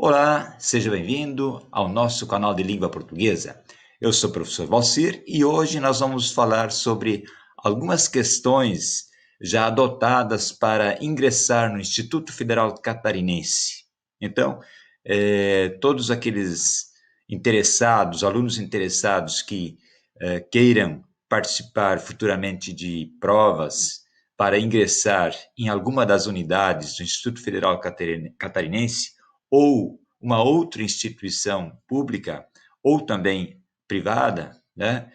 Olá, seja bem-vindo ao nosso canal de língua portuguesa. Eu sou o professor Valcir e hoje nós vamos falar sobre algumas questões já adotadas para ingressar no Instituto Federal Catarinense. Então, todos aqueles interessados, alunos interessados que queiram participar futuramente de provas para ingressar em alguma das unidades do Instituto Federal Catarinense, ou uma outra instituição pública ou também privada, né?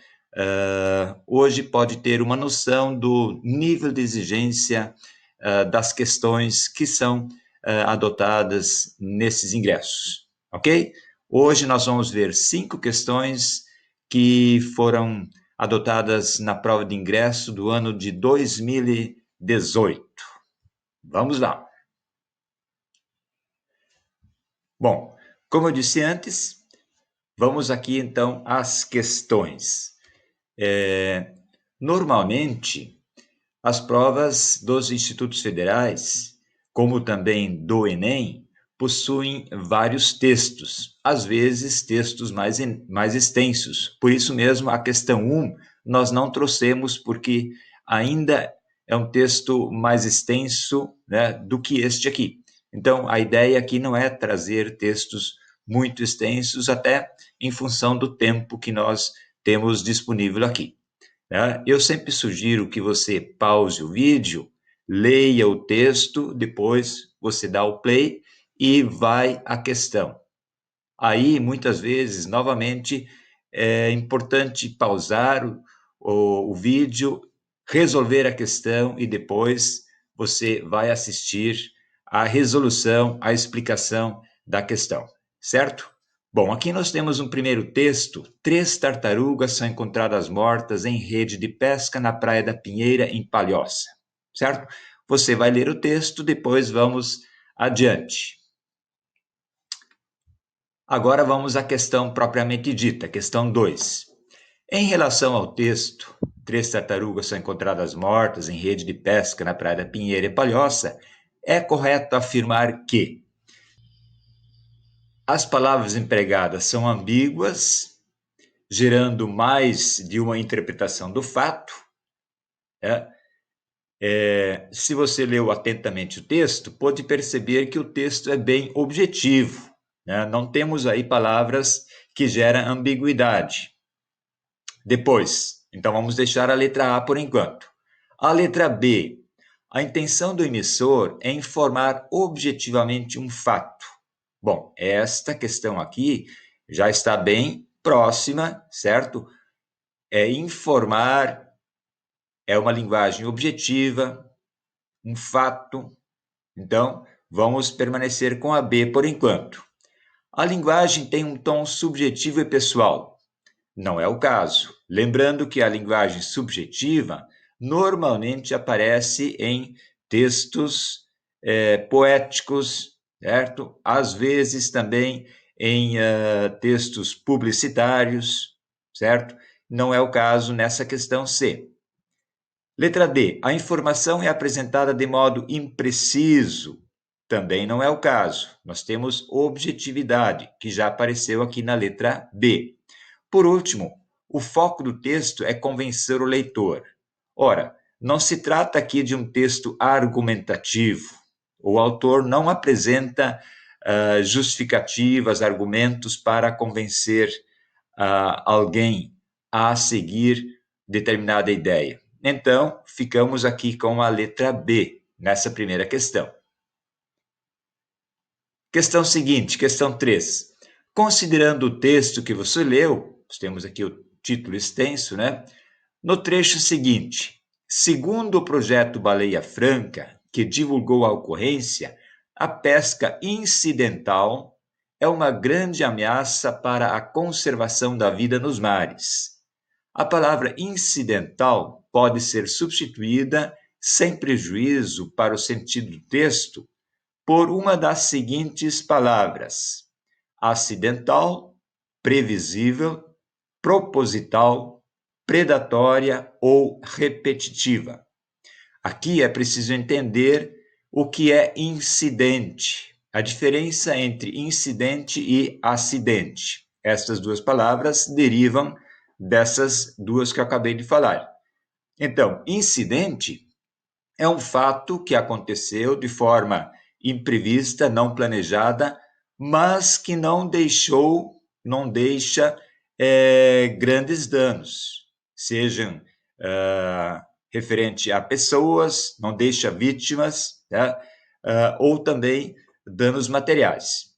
Hoje pode ter uma noção do nível de exigência das questões que são adotadas nesses ingressos, ok? Hoje nós vamos ver 5 questões que foram adotadas na prova de ingresso do ano de 2018. Vamos lá. Bom, como eu disse antes, vamos aqui então às questões. Normalmente, as provas dos institutos federais, como também do Enem, possuem vários textos, às vezes textos mais extensos. Por isso mesmo, a questão 1 nós não trouxemos, porque ainda é um texto mais extenso, né, do que este aqui. Então, a ideia aqui não é trazer textos muito extensos, até em função do tempo que nós temos disponível aqui. Eu sempre sugiro que você pause o vídeo, leia o texto, depois você dá o play e vai à questão. Aí, muitas vezes, novamente, é importante pausar o vídeo, resolver a questão e depois você vai assistir à resolução, à explicação da questão, certo? Bom, aqui nós temos um primeiro texto. 3 tartarugas são encontradas mortas em rede de pesca na Praia da Pinheira, em Palhoça, certo? Você vai ler o texto, depois vamos adiante. Agora vamos à questão propriamente dita, questão 2. Em relação ao texto, 3 tartarugas são encontradas mortas em rede de pesca na Praia da Pinheira e Palhoça, é correto afirmar que as palavras empregadas são ambíguas, gerando mais de uma interpretação do fato. Se você leu atentamente o texto, pode perceber que o texto é bem objetivo, né? Não temos aí palavras que geram ambiguidade. Depois, então vamos deixar a letra A por enquanto. A letra B. A intenção do emissor é informar objetivamente um fato. Bom, esta questão aqui já está bem próxima, certo? Informar é uma linguagem objetiva, um fato. Então, vamos permanecer com a B por enquanto. A linguagem tem um tom subjetivo e pessoal. Não é o caso. Lembrando que a linguagem subjetiva normalmente aparece em textos poéticos, certo? Às vezes também em textos publicitários, certo? Não é o caso nessa questão C. Letra D. A informação é apresentada de modo impreciso. Também não é o caso. Nós temos objetividade, que já apareceu aqui na letra B. Por último, o foco do texto é convencer o leitor. Ora, não se trata aqui de um texto argumentativo. O autor não apresenta justificativas, argumentos para convencer alguém a seguir determinada ideia. Então, ficamos aqui com a letra B nessa primeira questão. Questão seguinte, questão 3. Considerando o texto que você leu, temos aqui o título extenso, né? No trecho seguinte, segundo o projeto Baleia Franca, que divulgou a ocorrência, a pesca incidental é uma grande ameaça para a conservação da vida nos mares. A palavra incidental pode ser substituída, sem prejuízo para o sentido do texto, por uma das seguintes palavras: acidental, previsível, proposital, predatória ou repetitiva. Aqui é preciso entender o que é incidente. a diferença entre incidente e acidente. Estas duas palavras derivam dessas duas que eu acabei de falar. Então, incidente é um fato que aconteceu de forma imprevista, não planejada, mas que não deixa grandes danos, sejam referente a pessoas, não deixa vítimas, né? Ou também danos materiais.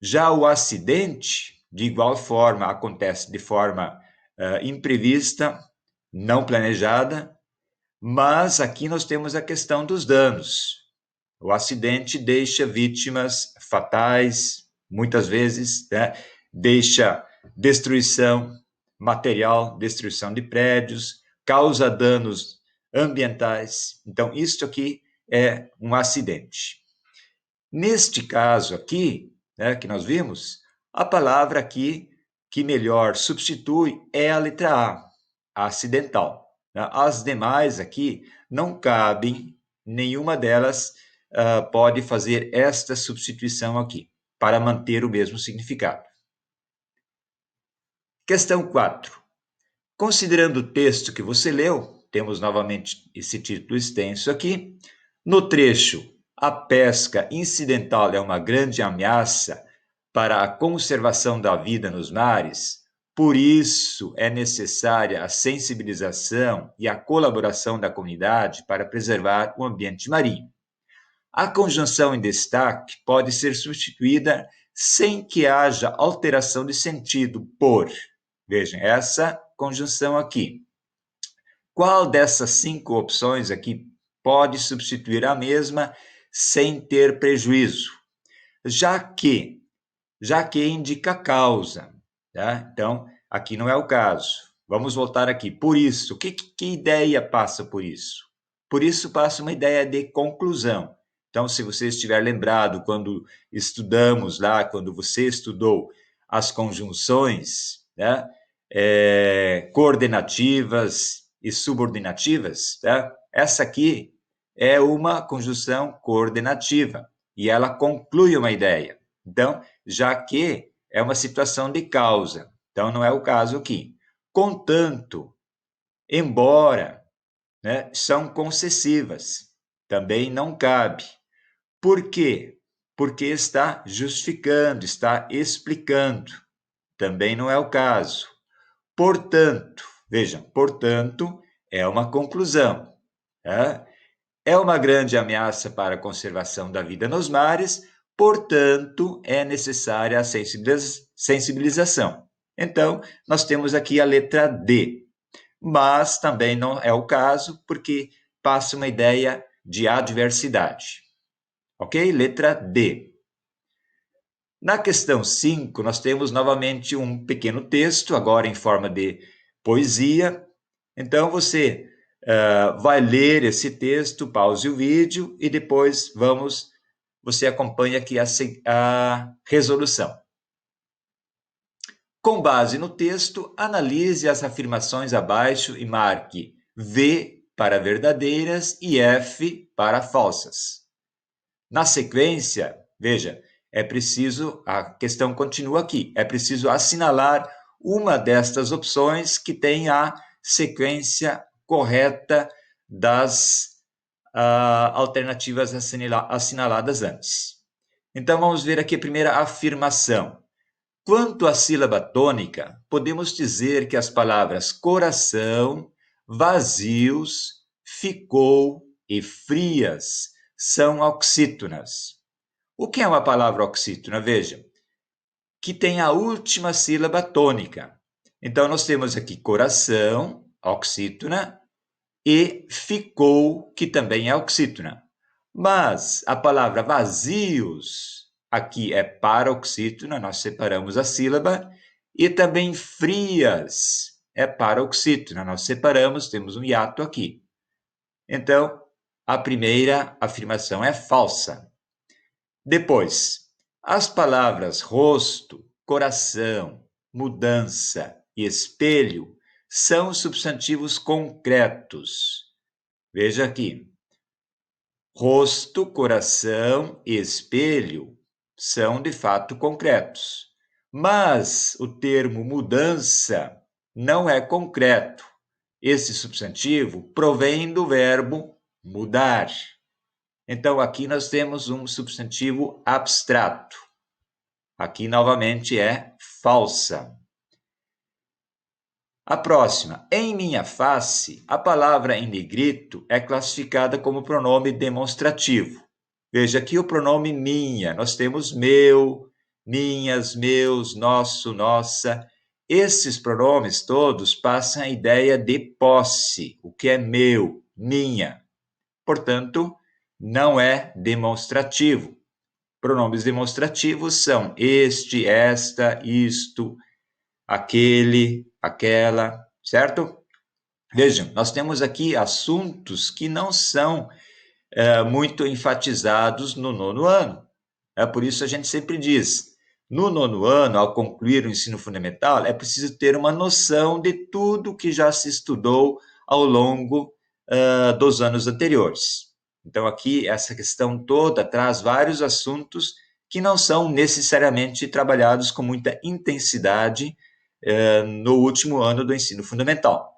Já o acidente, de igual forma, acontece de forma imprevista, não planejada, mas aqui nós temos a questão dos danos. O acidente deixa vítimas fatais, muitas vezes, né? Deixa destruição material, destruição de prédios, causa danos ambientais. Então, isto aqui é um acidente. Neste caso aqui, né, que nós vimos, a palavra aqui que melhor substitui é a letra A, acidental. As demais aqui não cabem, nenhuma delas pode fazer esta substituição aqui, para manter o mesmo significado. Questão 4. Considerando o texto que você leu, temos novamente esse título extenso aqui, no trecho "A pesca incidental é uma grande ameaça para a conservação da vida nos mares, por isso é necessária a sensibilização e a colaboração da comunidade para preservar o ambiente marinho. A conjunção em destaque pode ser substituída sem que haja alteração de sentido por", vejam, essa conjunção aqui. Qual dessas 5 opções aqui pode substituir a mesma sem ter prejuízo? Já que indica causa, tá? Então, aqui não é o caso. Vamos voltar aqui. Por isso, que ideia passa por isso? Por isso passa uma ideia de conclusão. Então, se você estiver lembrado quando estudamos lá, quando você estudou as conjunções, né, coordenativas e subordinativas, tá? Essa aqui é uma conjunção coordenativa e ela conclui uma ideia. Então, já que é uma situação de causa, então não é o caso aqui. Contanto, embora, né, são concessivas, também não cabe. Por quê? Porque está justificando, está explicando. Também não é o caso. Portanto, vejam, portanto, é uma conclusão. Tá? É uma grande ameaça para a conservação da vida nos mares, portanto, é necessária a sensibilização. Então, nós temos aqui a letra D, mas também não é o caso, porque passa uma ideia de adversidade. Ok? Letra D. Na questão 5, nós temos novamente um pequeno texto, agora em forma de poesia. Então, você vai ler esse texto, pause o vídeo e depois você acompanha aqui a resolução. Com base no texto, analise as afirmações abaixo e marque V para verdadeiras e F para falsas. Na sequência, veja, a questão continua aqui, é preciso assinalar uma destas opções que tem a sequência correta das alternativas assinaladas antes. Então, vamos ver aqui a primeira afirmação. Quanto à sílaba tônica, podemos dizer que as palavras coração, vazios, ficou e frias são oxítonas. O que é uma palavra oxítona? Veja, que tem a última sílaba tônica. Então, nós temos aqui coração, oxítona, e ficou, que também é oxítona. Mas a palavra vazios, aqui é paroxítona, nós separamos a sílaba, e também frias, é paroxítona, nós separamos, temos um hiato aqui. Então, a primeira afirmação é falsa. Depois, as palavras rosto, coração, mudança e espelho são substantivos concretos. Veja aqui. Rosto, coração e espelho são de fato concretos, mas o termo mudança não é concreto. Esse substantivo provém do verbo mudar. Então, aqui nós temos um substantivo abstrato. Aqui, novamente, é falsa. A próxima. Em minha face, a palavra em negrito é classificada como pronome demonstrativo. Veja aqui o pronome minha. Nós temos meu, minhas, meus, nosso, nossa. Esses pronomes todos passam a ideia de posse, o que é meu, minha. Portanto, não é demonstrativo. Pronomes demonstrativos são este, esta, isto, aquele, aquela, certo? Vejam, nós temos aqui assuntos que não são muito enfatizados no nono ano. Por isso a gente sempre diz, no nono ano, ao concluir o ensino fundamental, é preciso ter uma noção de tudo que já se estudou ao longo dos anos anteriores. Então, aqui, essa questão toda traz vários assuntos que não são necessariamente trabalhados com muita intensidade no último ano do ensino fundamental.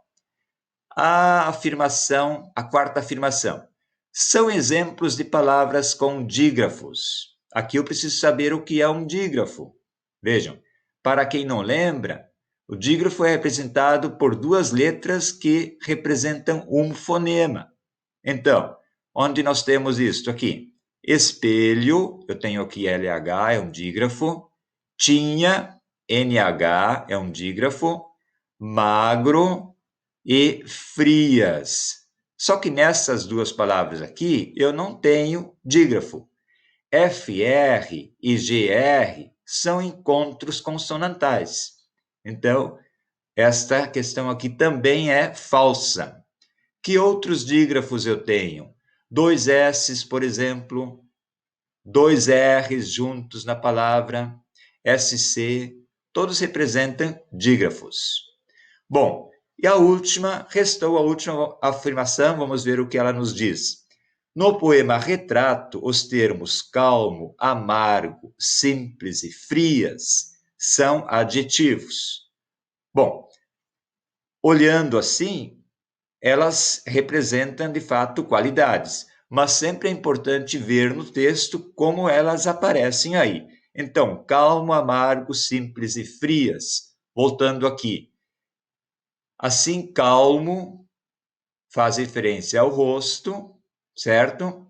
A quarta afirmação. São exemplos de palavras com dígrafos. Aqui eu preciso saber o que é um dígrafo. Vejam, para quem não lembra, o dígrafo é representado por duas letras que representam um fonema. Então, onde nós temos isto aqui? Espelho, eu tenho aqui LH, é um dígrafo. Tinha, NH, é um dígrafo. Magro e frias. Só que nessas duas palavras aqui, eu não tenho dígrafo. FR e GR são encontros consonantais. Então, esta questão aqui também é falsa. Que outros dígrafos eu tenho? 2 S's, por exemplo, 2 R's juntos na palavra, SC, todos representam dígrafos. Bom, e restou a última afirmação, vamos ver o que ela nos diz. No poema Retrato, os termos calmo, amargo, simples e frias são adjetivos. Bom, olhando assim, elas representam de fato qualidades, mas sempre é importante ver no texto como elas aparecem aí. Então, calmo, amargo, simples e frias. Voltando aqui. Assim, calmo faz referência ao rosto, certo?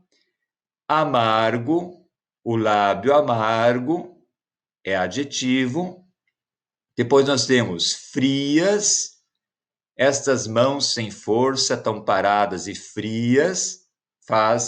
Amargo, o lábio amargo é adjetivo. Depois nós temos frias, estas mãos sem força, tão paradas e frias,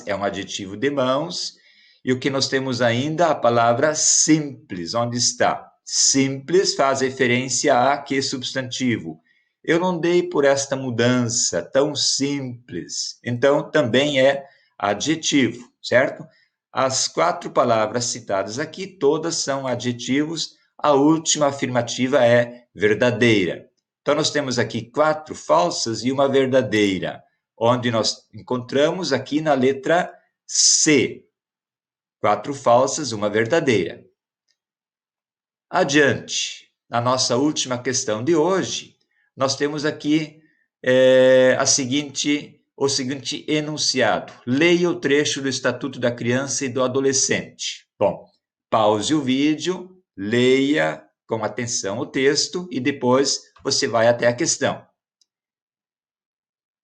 é um adjetivo de mãos. E o que nós temos ainda? A palavra simples, onde está? Simples faz referência a que substantivo? Eu não dei por esta mudança tão simples. Então, também é adjetivo, certo? As 4 palavras citadas aqui, todas são adjetivos. A última afirmativa é verdadeira. Então, nós temos aqui 4 falsas e uma verdadeira, onde nós encontramos aqui na letra C. 4 falsas, uma verdadeira. Adiante, na nossa última questão de hoje, nós temos aqui o seguinte enunciado. Leia o trecho do Estatuto da Criança e do Adolescente. Bom, pause o vídeo, leia com atenção o texto e depois você vai até a questão.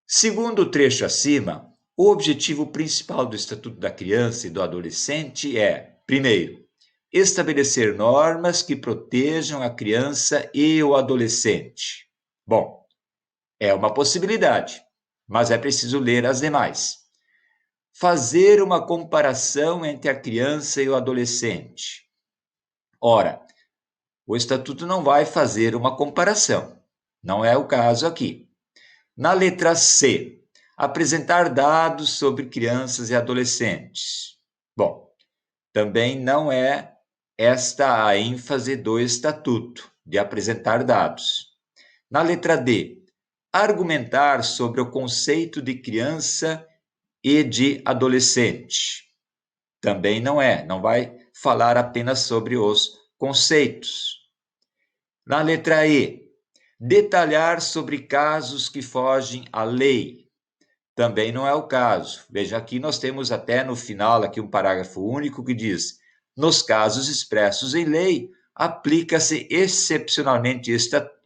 Segundo o trecho acima, o objetivo principal do Estatuto da Criança e do Adolescente é, primeiro, estabelecer normas que protejam a criança e o adolescente. Bom, é uma possibilidade, mas é preciso ler as demais. Fazer uma comparação entre a criança e o adolescente. Ora, o Estatuto não vai fazer uma comparação, não é o caso aqui. Na letra C, apresentar dados sobre crianças e adolescentes. Bom, também não é esta a ênfase do Estatuto, de apresentar dados. Na letra D, argumentar sobre o conceito de criança e de adolescente. Também não vai falar apenas sobre os conceitos. Na letra E, detalhar sobre casos que fogem à lei. Também não é o caso. Veja, aqui nós temos até no final aqui um parágrafo único que diz: nos casos expressos em lei, aplica-se excepcionalmente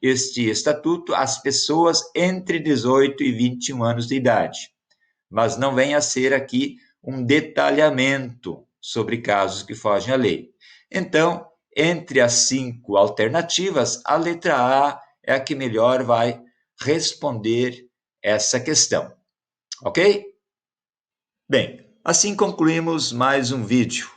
este estatuto às pessoas entre 18 e 21 anos de idade. Mas não vem a ser aqui um detalhamento sobre casos que fogem à lei. Então, entre as 5 alternativas, a letra A é a que melhor vai responder essa questão. Ok? Bem, assim concluímos mais um vídeo.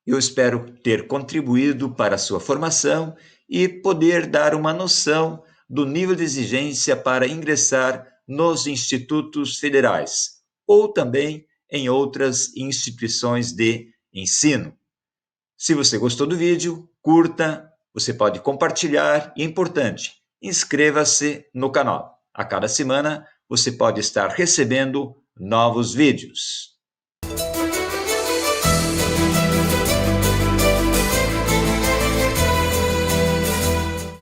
Eu espero ter contribuído para a sua formação e poder dar uma noção do nível de exigência para ingressar nos institutos federais ou também em outras instituições de ensino. Se você gostou do vídeo, curta, você pode compartilhar e, importante, inscreva-se no canal. A cada semana você pode estar recebendo novos vídeos.